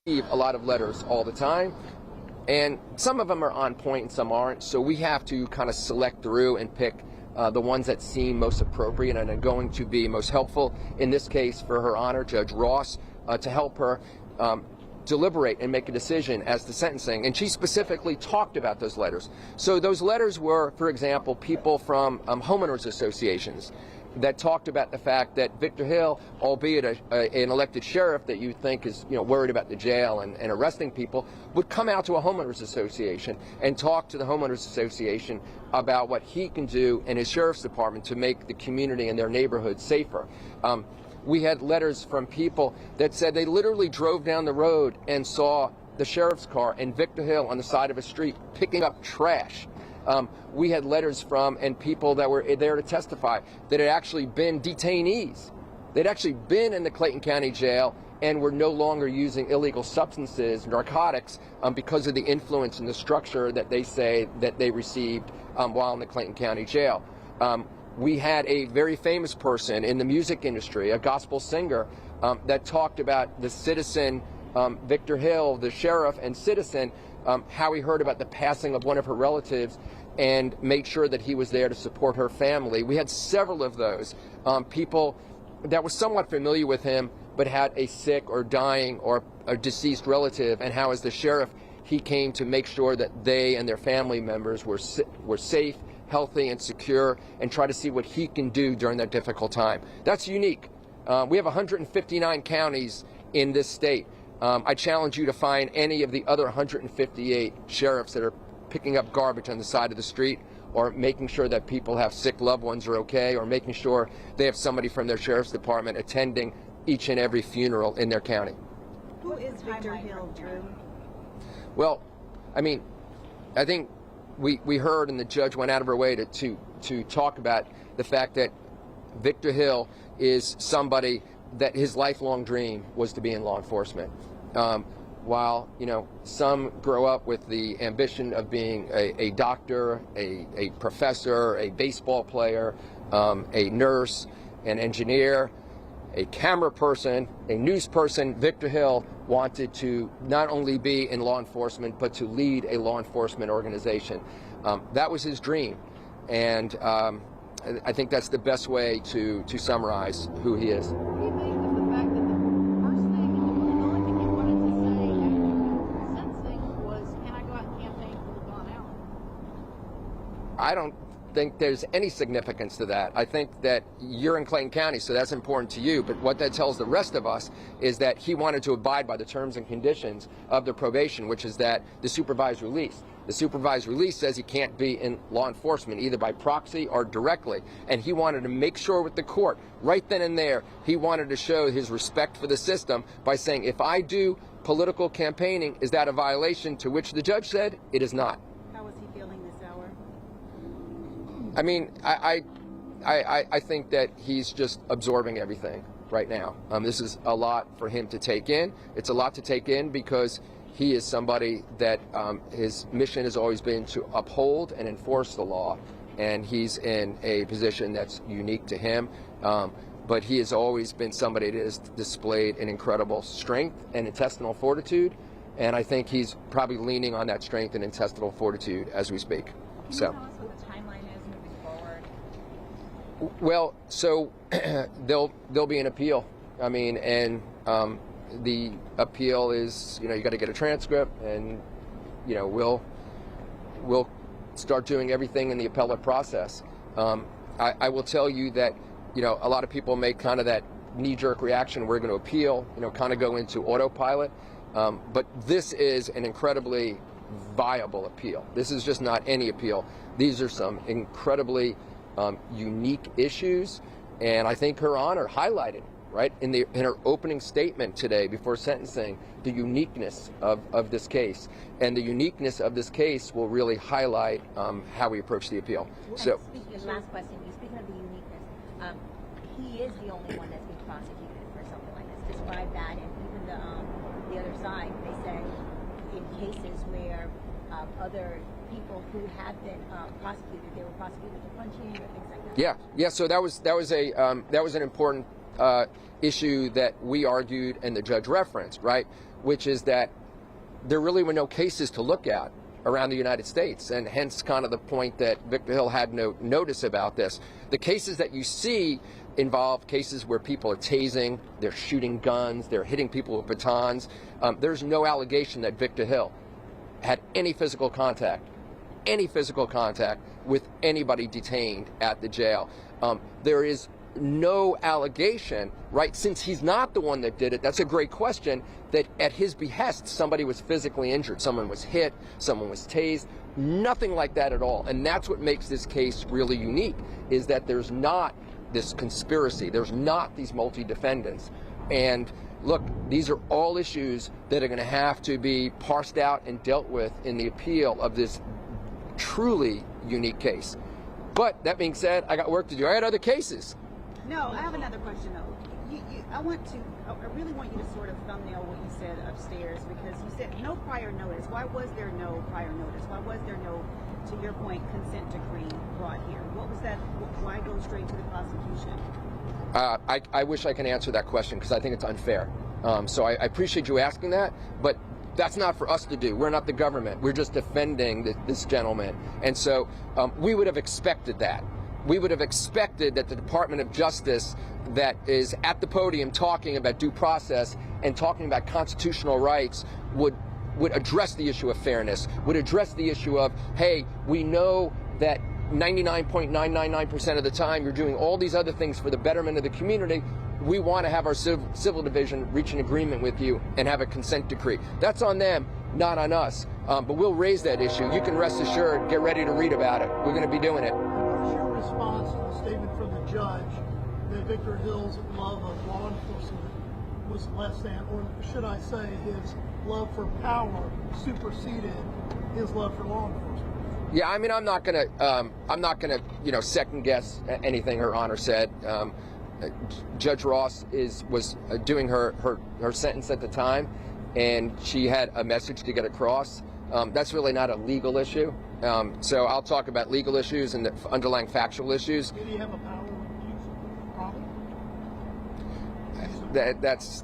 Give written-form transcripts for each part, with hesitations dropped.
receive a lot of letters all the time, and some of them are on point and some aren't, so we have to kind of select through and pick the ones that seem most appropriate and are going to be most helpful, in this case for Her Honor Judge Ross, to help her deliberate and make a decision as to sentencing. And she specifically talked about those letters. So those letters were, for example, people from homeowners associations that talked about the fact that Victor Hill, albeit an elected sheriff that you think is worried about the jail and arresting people, would come out to a homeowners association and talk to the homeowners association about what he can do in his sheriff's department to make the community and their neighborhood safer. We had letters from people that said they literally drove down the road and saw the sheriff's car and Victor Hill on the side of a street picking up trash. We had letters from and people that were there to testify that had actually been detainees. They'd actually been in the Clayton County Jail and were no longer using illegal substances, narcotics, because of the influence and the structure that they say that they received while in the Clayton County Jail. We had a very famous person in the music industry, a gospel singer, that talked about the citizen, Victor Hill, the sheriff and citizen, how he heard about the passing of one of her relatives and made sure that he was there to support her family. We had several of those people that were somewhat familiar with him but had a sick or dying or a deceased relative, and how as the sheriff he came to make sure that they and their family members were safe, healthy and secure, and try to see what he can do during that difficult time. That's unique. We have 159 counties in this state. I challenge you to find any of the other 158 sheriffs that are picking up garbage on the side of the street, or making sure that people have sick loved ones are okay, or making sure they have somebody from their sheriff's department attending each and every funeral in their county. Who is Victor Hill, Drew? Well, I mean, I think we heard, and the judge went out of her way to talk about the fact that Victor Hill is somebody that his lifelong dream was to be in law enforcement. While some grow up with the ambition of being a doctor, a professor, a baseball player, a nurse, an engineer, a camera person, a news person, Victor Hill wanted to not only be in law enforcement, but to lead a law enforcement organization. That was his dream, and I think that's the best way to summarize who he is. I don't think there's any significance to that. I think that you're in Clayton County, so that's important to you, but what that tells the rest of us is that he wanted to abide by the terms and conditions of the probation, which is that the supervised release. The supervised release says he can't be in law enforcement, either by proxy or directly, and he wanted to make sure with the court, right then and there, he wanted to show his respect for the system by saying, if I do political campaigning, is that a violation? To which the judge said, it is not. How is he feeling this hour? I mean, I think that he's just absorbing everything right now. This is a lot for him to take in. It's a lot to take in because he is somebody that his mission has always been to uphold and enforce the law, and he's in a position that's unique to him. But he has always been somebody that has displayed an incredible strength and intestinal fortitude, and I think he's probably leaning on that strength and intestinal fortitude as we speak. Can you tell us what the timeline is moving forward? Well, so there'll be an appeal. I mean, and the appeal is, you got to get a transcript, and we'll start doing everything in the appellate process. I will tell you that a lot of people make kind of that knee-jerk reaction. We're going to appeal, kind of go into autopilot. But this is an incredibly viable appeal. This is just not any appeal. These are some incredibly unique issues, and I think Her Honor highlighted, right, in her opening statement today before sentencing, the uniqueness of this case. And the uniqueness of this case will really highlight how we approach the appeal. So, last question. Speaking of the uniqueness, he is the only one that's been prosecuted for something like this. Describe that, and even the other side, they say in cases where other people who have been prosecuted, they were prosecuted for punching or things like that. Yeah. So that was an important issue that we argued and the judge referenced, right? Which is that there really were no cases to look at around the United States, and hence kind of the point that Victor Hill had no notice about this. The cases that you see involve cases where people are tasing, they're shooting guns, they're hitting people with batons. There's no allegation that Victor Hill had any physical contact with anybody detained at the jail. There is no allegation, right, since he's not the one that did it. That's a great question, that at his behest somebody was physically injured, someone was hit, someone was tased. Nothing like that at all. And that's what makes this case really unique, is that there's not this conspiracy, there's not these multi-defendants. And look, these are all issues that are going to have to be parsed out and dealt with in the appeal of this truly unique case. But that being said, I got work to do. I had other cases. No, I have another question though. I really want you to sort of thumbnail what you said upstairs, because you said no prior notice. Why was there no prior notice? Why was there no, to your point, consent decree brought here? What was that? Why go straight to the prosecution? I wish I can answer that question because I think it's unfair. So I appreciate you asking that, but that's not for us to do. We're not the government. We're just defending this gentleman. And so we would have expected that. We would have expected that the Department of Justice, that is at the podium talking about due process and talking about constitutional rights, would address the issue of fairness, would address the issue of, hey, we know that 99.999% of the time you're doing all these other things for the betterment of the community. We want to have our civil division reach an agreement with you and have a consent decree. That's on them, not on us. But we'll raise that issue. You can rest assured, get ready to read about it. We're going to be doing it. What's your response to the statement from the judge that Victor Hill's love of law enforcement was less than, or should I say his love for power superseded his love for law enforcement? Yeah, I mean, I'm not gonna, second guess anything Her Honor said. Judge Ross was doing her sentence at the time, and she had a message to get across. That's really not a legal issue. So I'll talk about legal issues and the underlying factual issues. Did he have a power use problem? That's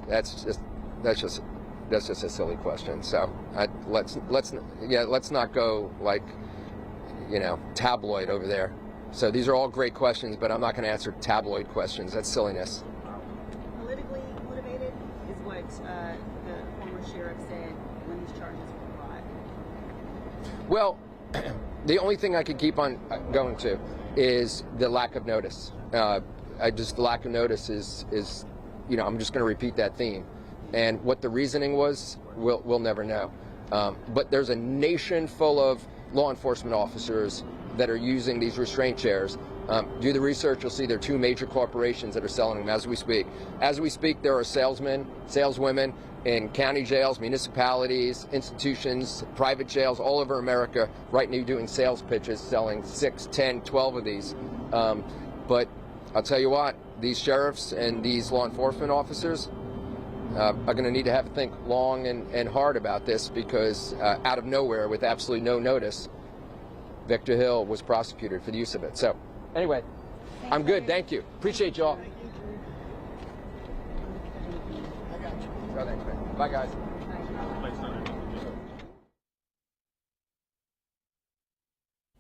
just a silly question. So let's not go like, tabloid over there. So these are all great questions, but I'm not going to answer tabloid questions. That's silliness. Politically motivated is what the former sheriff said when these charges were brought. Well, the only thing I could keep on going to is the lack of notice. The lack of notice is I'm just going to repeat that theme. And what the reasoning was, we'll never know. But there's a nation full of law enforcement officers that are using these restraint chairs. Do the research, you'll see there are two major corporations that are selling them as we speak. As we speak, there are salesmen, saleswomen in county jails, municipalities, institutions, private jails all over America right now doing sales pitches, selling 6, 10, 12 of these. But I'll tell you what, these sheriffs and these law enforcement officers are going to need to have to think long and hard about this, because out of nowhere, with absolutely no notice, Victor Hill was prosecuted for the use of it. So anyway, I'm good. Thank you. Appreciate y'all. I got you. Oh, thanks, man. Bye, guys.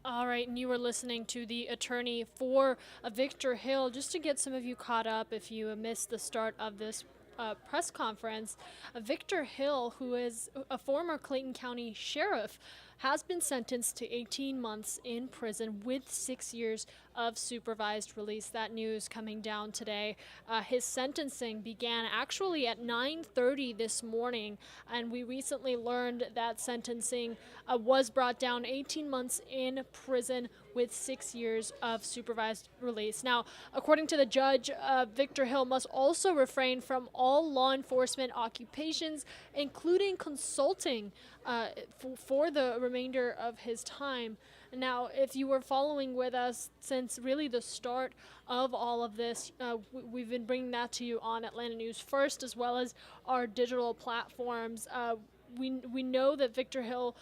All right, and you were listening to the attorney for Victor Hill. Just to get some of you caught up if you missed the start of this press conference, Victor Hill, who is a former Clayton County sheriff, has been sentenced to 18 months in prison with 6 years of supervised release. That news coming down today. His sentencing began actually at 9:30 this morning, and we recently learned that sentencing was brought down 18 months in prison with 6 years of supervised release. Now, according to the judge, Victor Hill must also refrain from all law enforcement occupations, including consulting for the remainder of his time. Now, if you were following with us since really the start of all of this, we've been bringing that to you on Atlanta News First, as well as our digital platforms. We know that Victor Hill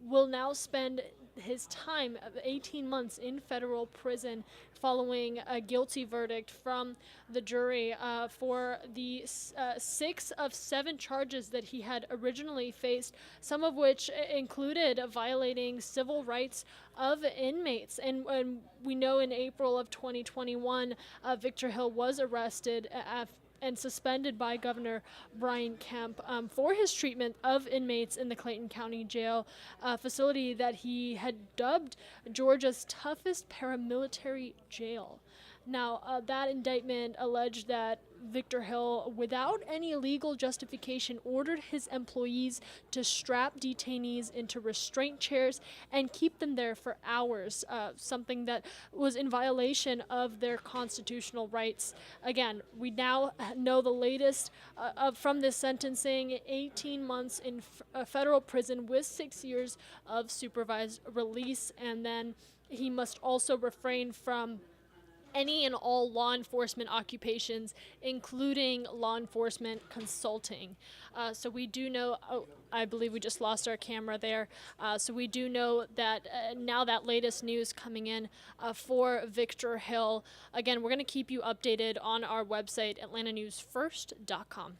will now spend his time of 18 months in federal prison following a guilty verdict from the jury for the 6 of 7 charges that he had originally faced, some of which included violating civil rights of inmates. And we know in April of 2021, Victor Hill was arrested and suspended by Governor Brian Kemp for his treatment of inmates in the Clayton County Jail, a facility that he had dubbed Georgia's toughest paramilitary jail. Now, that indictment alleged that Victor Hill, without any legal justification, ordered his employees to strap detainees into restraint chairs and keep them there for hours, something that was in violation of their constitutional rights. Again, we now know the latest from this sentencing: 18 months in federal prison with 6 years of supervised release, and then he must also refrain from any and all law enforcement occupations, including law enforcement consulting. So we do know, I believe we just lost our camera there. So we do know that now that latest news coming in for Victor Hill. Again, we're going to keep you updated on our website, atlantanewsfirst.com.